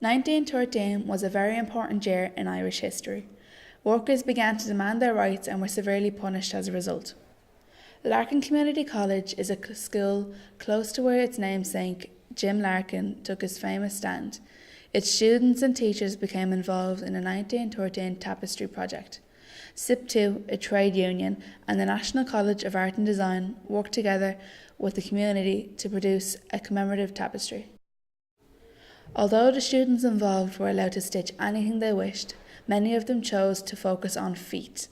1913 was a very important year in Irish history. Workers began to demand their rights and were severely punished as a result. Larkin Community College is a school close to where its namesake, Jim Larkin, took his famous stand. Its students and teachers became involved in the 1913 Tapestry Project. SIP2, a trade union, and the National College of Art and Design worked together with the community to produce a commemorative tapestry. Although the students involved were allowed to stitch anything they wished, many of them chose to focus on feet.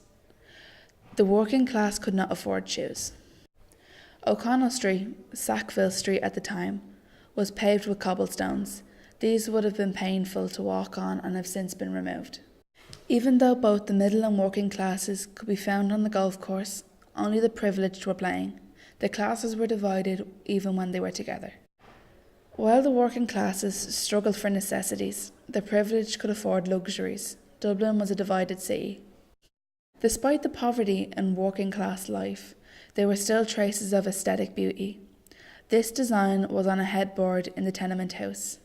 The working class could not afford shoes. O'Connell Street, Sackville Street at the time, was paved with cobblestones. These would have been painful to walk on and have since been removed. Even though both the middle and working classes could be found on the golf course, only the privileged were playing. The classes were divided even when they were together. While the working classes struggled for necessities, the privileged could afford luxuries. Dublin was a divided city. Despite the poverty and working class life, there were still traces of aesthetic beauty. This design was on a headboard in the tenement house,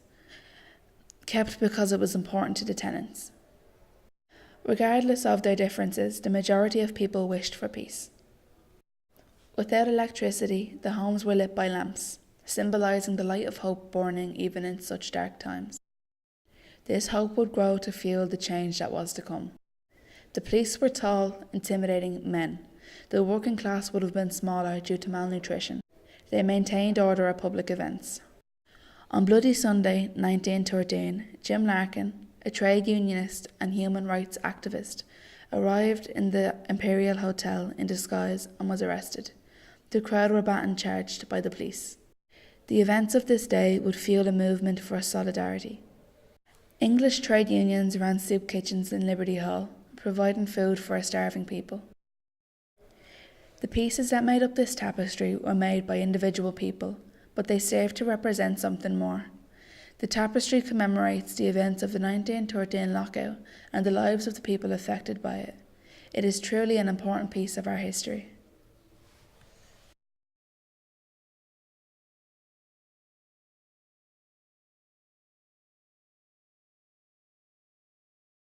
kept because it was important to the tenants. Regardless of their differences, the majority of people wished for peace. Without electricity, the homes were lit by lamps, symbolising the light of hope burning even in such dark times. This hope would grow to fuel the change that was to come. The police were tall, intimidating men. The working class would have been smaller due to malnutrition. They maintained order at public events. On Bloody Sunday, 1913, Jim Larkin, a trade unionist and human rights activist, arrived in the Imperial Hotel in disguise and was arrested. The crowd were battened charged by the police. The events of this day would fuel a movement for solidarity. English trade unions ran soup kitchens in Liberty Hall, providing food for a starving people. The pieces that made up this tapestry were made by individual people, but they served to represent something more. The tapestry commemorates the events of the 1913 lockout and the lives of the people affected by it. It is truly an important piece of our history.